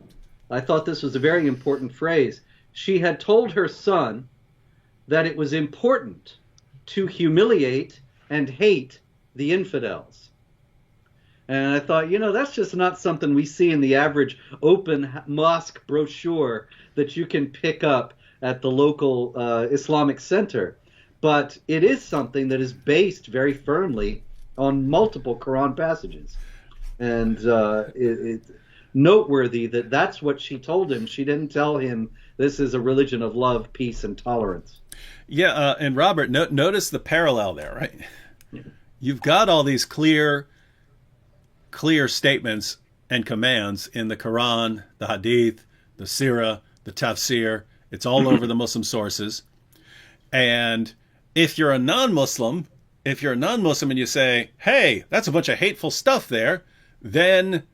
I thought this was a very important phrase, she had told her son that it was important to humiliate and hate the infidels. And I thought, that's just not something we see in the average open mosque brochure that you can pick up at the local Islamic center. But it is something that is based very firmly on multiple Quran passages. And it's noteworthy that that's what she told him. She didn't tell him this is a religion of love, peace, and tolerance. Yeah, and Robert, notice the parallel there, right? Yeah. You've got all these clear statements and commands in the Quran, the Hadith, the Sirah, the Tafsir. It's all over the Muslim sources. And if you're a non-Muslim, If you're a non-Muslim and you say, hey, that's a bunch of hateful stuff there, then,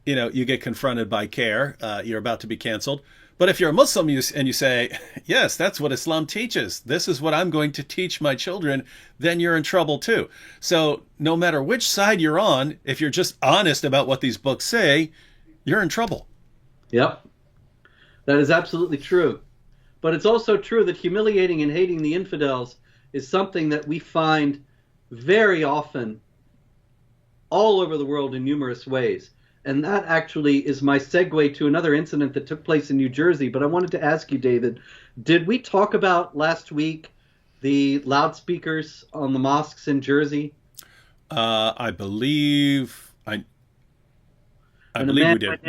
you get confronted by CARE. You're about to be canceled. But if you're a Muslim and you say, yes, that's what Islam teaches, this is what I'm going to teach my children, then you're in trouble too. So no matter which side you're on, if you're just honest about what these books say, you're in trouble. Yep. That is absolutely true. But it's also true that humiliating and hating the infidels is something that we find very often all over the world in numerous ways. And that actually is my segue to another incident that took place in New Jersey. But I wanted to ask you, David, did we talk about last week the loudspeakers on the mosques in Jersey? I believe we did.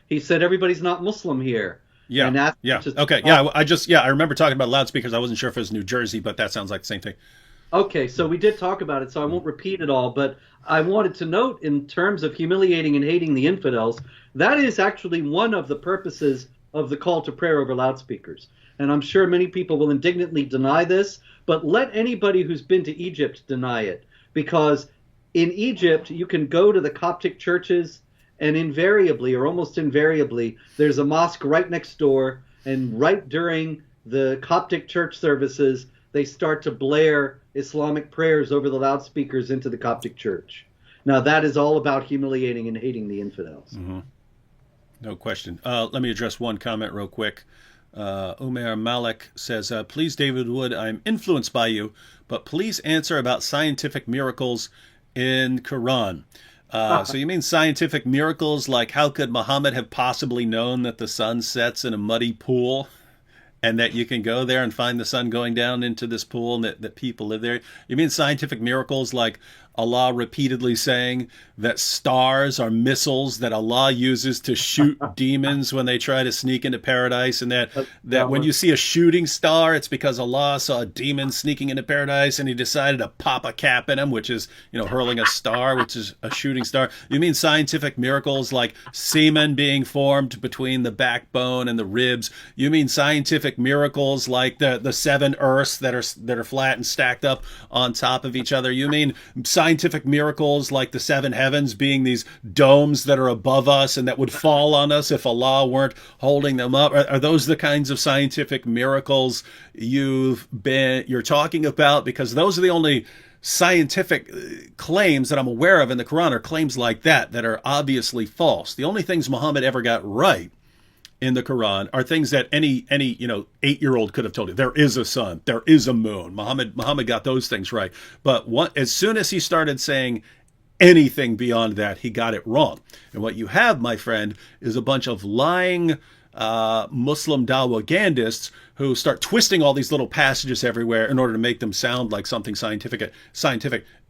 He said, everybody's not Muslim here. Yeah. Yeah. Okay. Yeah. I remember talking about loudspeakers. I wasn't sure if it was New Jersey, but that sounds like the same thing. Okay, so we did talk about it, so I won't repeat it all, but I wanted to note in terms of humiliating and hating the infidels, that is actually one of the purposes of the call to prayer over loudspeakers. And I'm sure many people will indignantly deny this, but let anybody who's been to Egypt deny it. Because in Egypt, you can go to the Coptic churches, and invariably, or almost invariably, there's a mosque right next door, and right during the Coptic church services, they start to blare Islamic prayers over the loudspeakers into the Coptic church. Now, that is all about humiliating and hating the infidels. Mm-hmm. No question. Let me address one comment real quick. Umair Malik says, please, David Wood, I'm influenced by you, but please answer about scientific miracles in Quran. So you mean scientific miracles like how could Muhammad have possibly known that the sun sets in a muddy pool? And that you can go there and find the sun going down into this pool and that people live there? You mean scientific miracles like Allah repeatedly saying that stars are missiles that Allah uses to shoot demons when they try to sneak into paradise, and that when you see a shooting star, it's because Allah saw a demon sneaking into paradise and he decided to pop a cap in him, which is, hurling a star, which is a shooting star? You mean scientific miracles like semen being formed between the backbone and the ribs? You mean scientific miracles like the 7 Earths that are flat and stacked up on top of each other? You mean scientific miracles like the 7 heavens being these domes that are above us and that would fall on us if Allah weren't holding them up? Are those the kinds of scientific miracles you're talking about? Because those are the only scientific claims that I'm aware of in the Quran are claims like that are obviously false. The only things Muhammad ever got right in the Quran are things that any 8-year-old could have told you. There is a sun, there is a moon. Muhammad got those things right. But as soon as he started saying anything beyond that, he got it wrong. And what you have, my friend, is a bunch of lying Muslim dawagandists who start twisting all these little passages everywhere in order to make them sound like something scientific.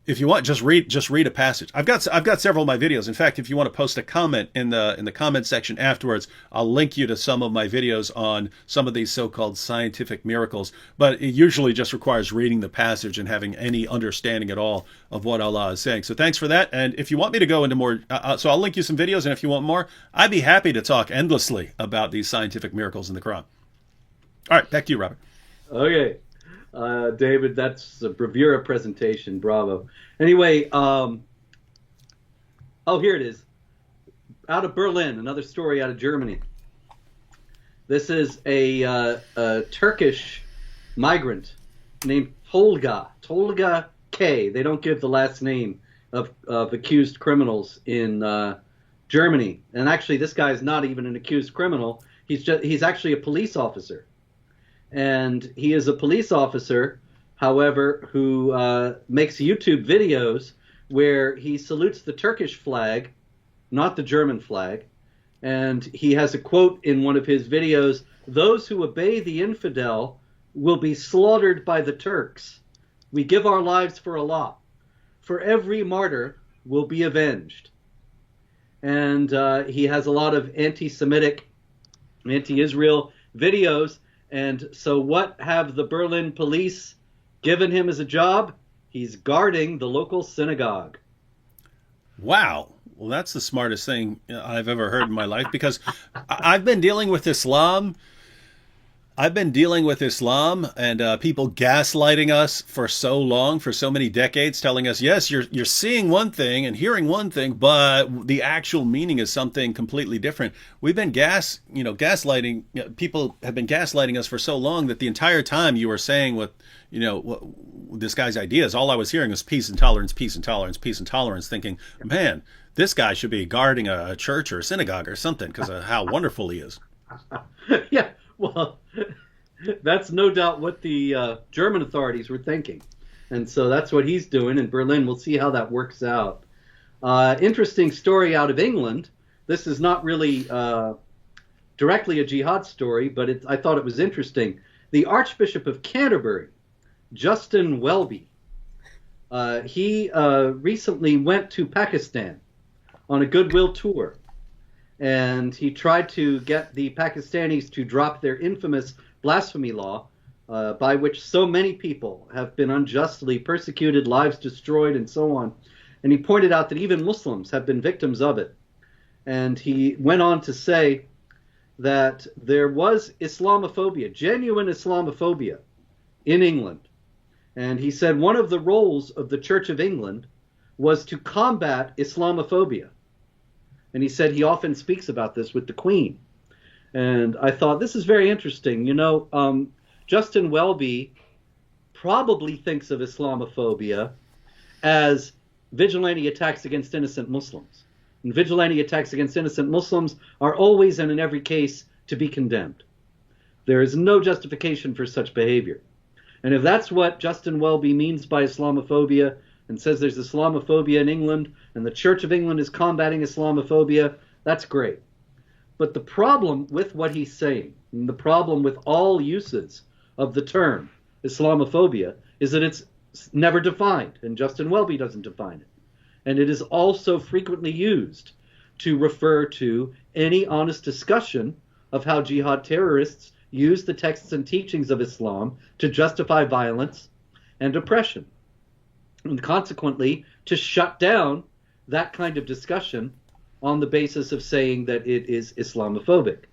If you want, just read a passage. I've got several of my videos. In fact, if you want to post a comment in the comment section afterwards, I'll link you to some of my videos on some of these so-called scientific miracles. But it usually just requires reading the passage and having any understanding at all of what Allah is saying. So thanks for that. And if you want me to go into more, so I'll link you some videos. And if you want more, I'd be happy to talk endlessly about these scientific miracles in the Quran. All right, back to you, Robert. Okay. David, that's a bravura presentation. Bravo. Anyway, here it is. Out of Berlin, another story out of Germany. This is a Turkish migrant named Tolga K. They don't give the last name of accused criminals in Germany. And actually, this guy is not even an accused criminal. He's actually a police officer. And he is a police officer, however, who makes YouTube videos where he salutes the Turkish flag, not the German flag. And he has a quote in one of his videos: "Those who obey the infidel will be slaughtered by the Turks. We give our lives for Allah. For every martyr will be avenged." And he has a lot of anti-Semitic, anti-Israel videos. And so what have the Berlin police given him as a job? He's guarding the local synagogue. Wow. Well, that's the smartest thing I've ever heard in my life, because I've been dealing with Islam I've been dealing with Islam and people gaslighting us for so long, for so many decades, telling us, yes, you're seeing one thing and hearing one thing, but the actual meaning is something completely different. We've been gaslighting. People have been gaslighting us for so long that the entire time you were saying what this guy's ideas, all I was hearing was peace and tolerance, peace and tolerance, peace and tolerance, thinking, man, this guy should be guarding a church or a synagogue or something because of how wonderful he is. Yeah, well, that's no doubt what the German authorities were thinking. And so that's what he's doing in Berlin. We'll see how that works out. Interesting story out of England. This is not really directly a jihad story, but I thought it was interesting. The Archbishop of Canterbury, Justin Welby, he recently went to Pakistan on a goodwill tour. And he tried to get the Pakistanis to drop their infamous blasphemy law, by which so many people have been unjustly persecuted, lives destroyed, and so on. And he pointed out that even Muslims have been victims of it. And he went on to say that there was Islamophobia, genuine Islamophobia, in England. And he said one of the roles of the Church of England was to combat Islamophobia. And he said he often speaks about this with the Queen. And I thought, this is very interesting. Justin Welby probably thinks of Islamophobia as vigilante attacks against innocent Muslims. And vigilante attacks against innocent Muslims are always and in every case to be condemned. There is no justification for such behavior. And if that's what Justin Welby means by Islamophobia, and says there's Islamophobia in England, and the Church of England is combating Islamophobia, that's great. But the problem with what he's saying, and the problem with all uses of the term Islamophobia, is that it's never defined, and Justin Welby doesn't define it. And it is also frequently used to refer to any honest discussion of how jihad terrorists use the texts and teachings of Islam to justify violence and oppression. And consequently, to shut down that kind of discussion on the basis of saying that it is Islamophobic.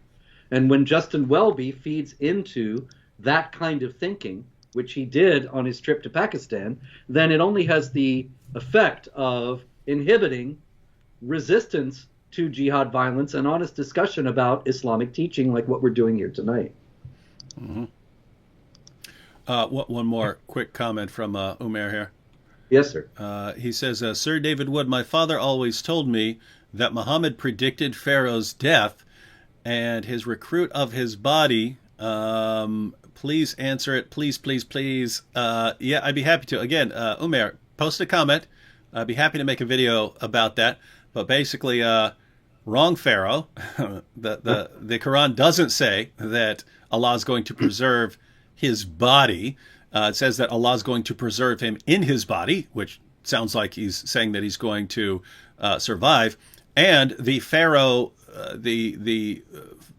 And when Justin Welby feeds into that kind of thinking, which he did on his trip to Pakistan, then it only has the effect of inhibiting resistance to jihad violence and honest discussion about Islamic teaching like what we're doing here tonight. Mm-hmm. One more quick comment from Umair here. Yes, sir. He says, Sir David Wood, my father always told me that Muhammad predicted Pharaoh's death and his recruit of his body. Please answer it. Please, please, please. Yeah, I'd be happy to. Again, Umair, post a comment. I'd be happy to make a video about that. But basically, wrong Pharaoh. The Quran doesn't say that Allah is going to preserve his body. It says that Allah is going to preserve him in his body, which sounds like he's saying that he's going to survive. And the Pharaoh, the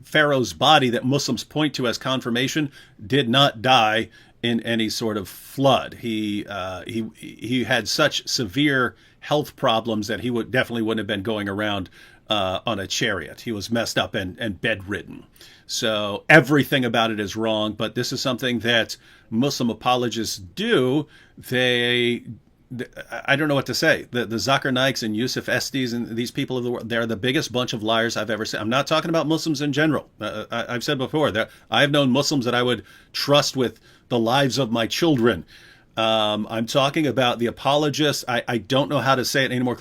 Pharaoh's body that Muslims point to as confirmation did not die in any sort of flood. He had such severe health problems that he definitely wouldn't have been going around on a chariot. He was messed up and bedridden. So everything about it is wrong, but this is something that Muslim apologists do. I don't know what to say. The Zakir Naiks and Yusuf Estes and these people of the world, they're the biggest bunch of liars I've ever seen. I'm not talking about Muslims in general. I've said before that I've known Muslims that I would trust with the lives of my children. I'm talking about the apologists. I don't know how to say it anymore.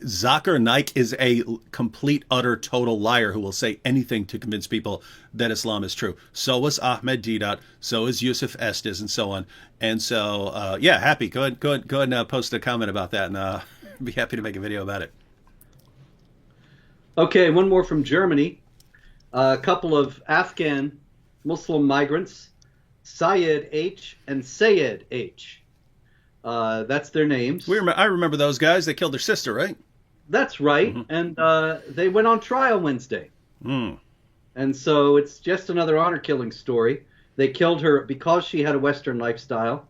Zakir Naik is a complete, utter, total liar who will say anything to convince people that Islam is true. So was Ahmed Deedat. So is Yusuf Estes, and so on. And so, yeah, happy. Go ahead and post a comment about that, and be happy to make a video about it. Okay, one more from Germany. A couple of Afghan Muslim migrants, Syed H. and Sayed H. That's their names. I remember those guys. They killed their sister, right? That's right. Mm-hmm. And they went on trial Wednesday. Mm. And so it's just another honor killing story. They killed her because she had a Western lifestyle.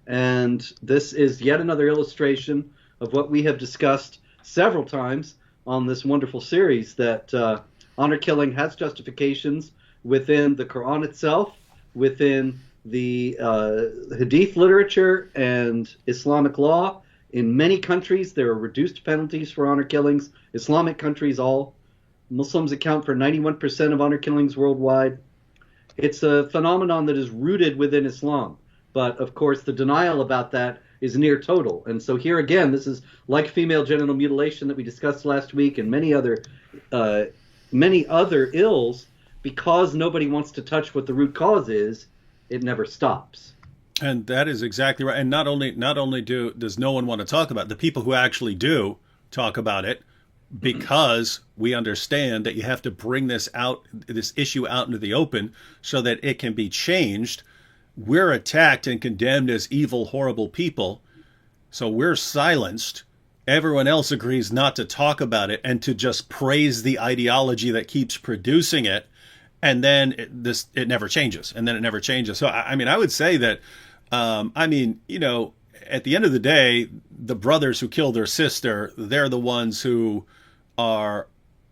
And this is yet another illustration of what we have discussed several times on this wonderful series, that honor killing has justifications within the Quran itself, within the Hadith literature and Islamic law. In many countries, there are reduced penalties for honor killings. Islamic countries, all Muslims account for 91% of honor killings worldwide. It's a phenomenon that is rooted within Islam. But, of course, the denial about that is near total. And so here again, this is like female genital mutilation that we discussed last week and many other ills. Because nobody wants to touch what the root cause is, it never stops. And that is exactly right. And not only does no one want to talk about it, the people who actually do talk about it, because we understand that you have to bring this issue out into the open so that it can be changed. We're attacked and condemned as evil, horrible people. So we're silenced. Everyone else agrees not to talk about it and to just praise the ideology that keeps producing it. And then it never changes. And then it never changes. So, I mean, I would say that, at the end of the day, the brothers who killed their sister, they're the ones who are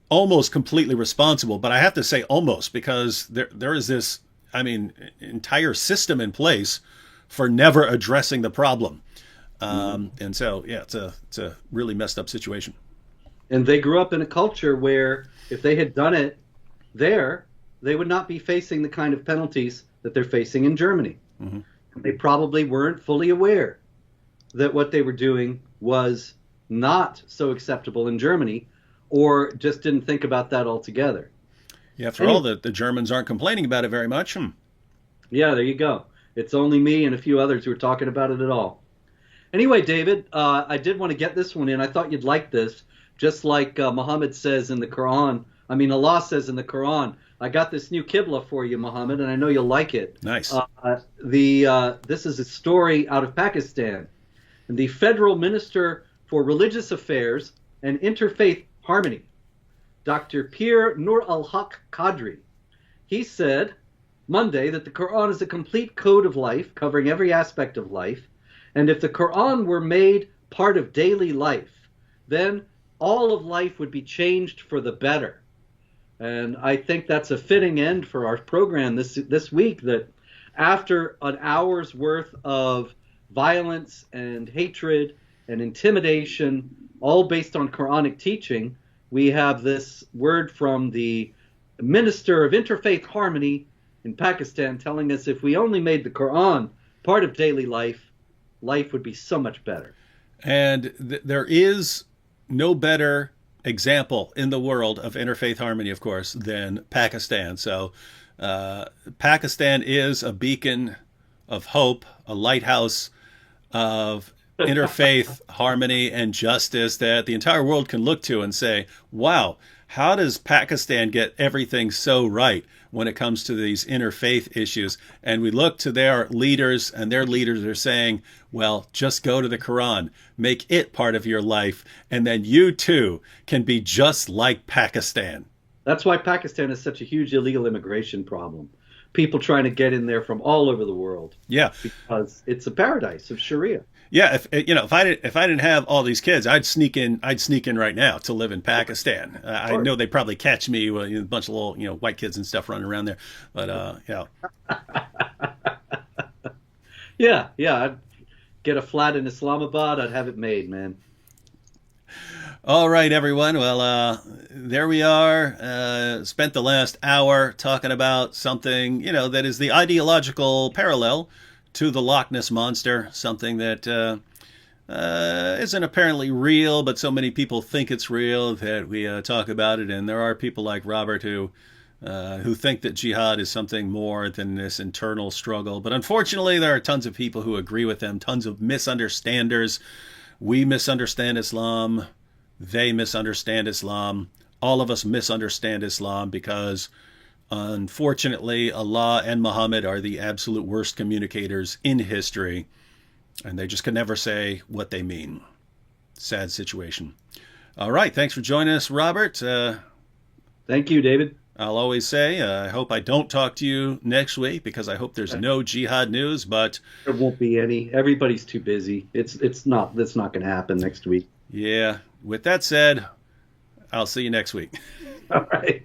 almost completely responsible. But I have to say almost, because there is this, entire system in place for never addressing the problem. And so, yeah, it's a really messed up situation. And they grew up in a culture where if they had done it there, they would not be facing the kind of penalties that they're facing in Germany. Mm-hmm. They probably weren't fully aware that what they were doing was not so acceptable in Germany, or just didn't think about that altogether. Yeah, after all, the Germans aren't complaining about it very much. Yeah, there you go. It's only me and a few others who are talking about it at all. Anyway, David, I did want to get this one in. I thought you'd like this. Just like Muhammad says in the Quran, Allah says in the Quran, I got this new Qibla for you, Muhammad, and I know you'll like it. Nice. This is a story out of Pakistan. And the Federal Minister for Religious Affairs and Interfaith Harmony, Dr. Pir Nur al-Haq Qadri, he said Monday that the Quran is a complete code of life covering every aspect of life. And if the Quran were made part of daily life, then all of life would be changed for the better. And I think that's a fitting end for our program this week, that after an hour's worth of violence and hatred and intimidation, all based on Quranic teaching, we have this word from the Minister of Interfaith Harmony in Pakistan telling us if we only made the Quran part of daily life, life would be so much better. And there is no better example in the world of interfaith harmony, of course, than Pakistan. So Pakistan is a beacon of hope, a lighthouse of interfaith harmony and justice that the entire world can look to and say, wow, how does Pakistan get everything so right when it comes to these interfaith issues? And we look to their leaders, and their leaders are saying, well, just go to the Quran, make it part of your life, and then you too can be just like Pakistan. That's why Pakistan is such a huge illegal immigration problem. People trying to get in there from all over the world. Yeah, because it's a paradise of Sharia. Yeah, if I didn't have all these kids, I'd sneak in right now to live in Pakistan. I know they'd probably catch me with a bunch of little white kids and stuff running around there, but yeah, I'd get a flat in Islamabad. I'd have it made, man. All right, everyone. Well, there we are. Spent the last hour talking about something that is the ideological parallel to the Loch Ness Monster, something that isn't apparently real, but so many people think it's real that we talk about it. And there are people like Robert who think that jihad is something more than this internal struggle. But unfortunately, there are tons of people who agree with them, tons of misunderstanders. We misunderstand Islam. They misunderstand Islam. All of us misunderstand Islam because unfortunately, Allah and Muhammad are the absolute worst communicators in history, and they just can never say what they mean. Sad situation. All right, thanks for joining us, Robert. Thank you, David. I'll always say, I hope I don't talk to you next week because I hope there's no jihad news, but there won't be any. Everybody's too busy. That's not going to happen next week. Yeah. With that said, I'll see you next week. All right.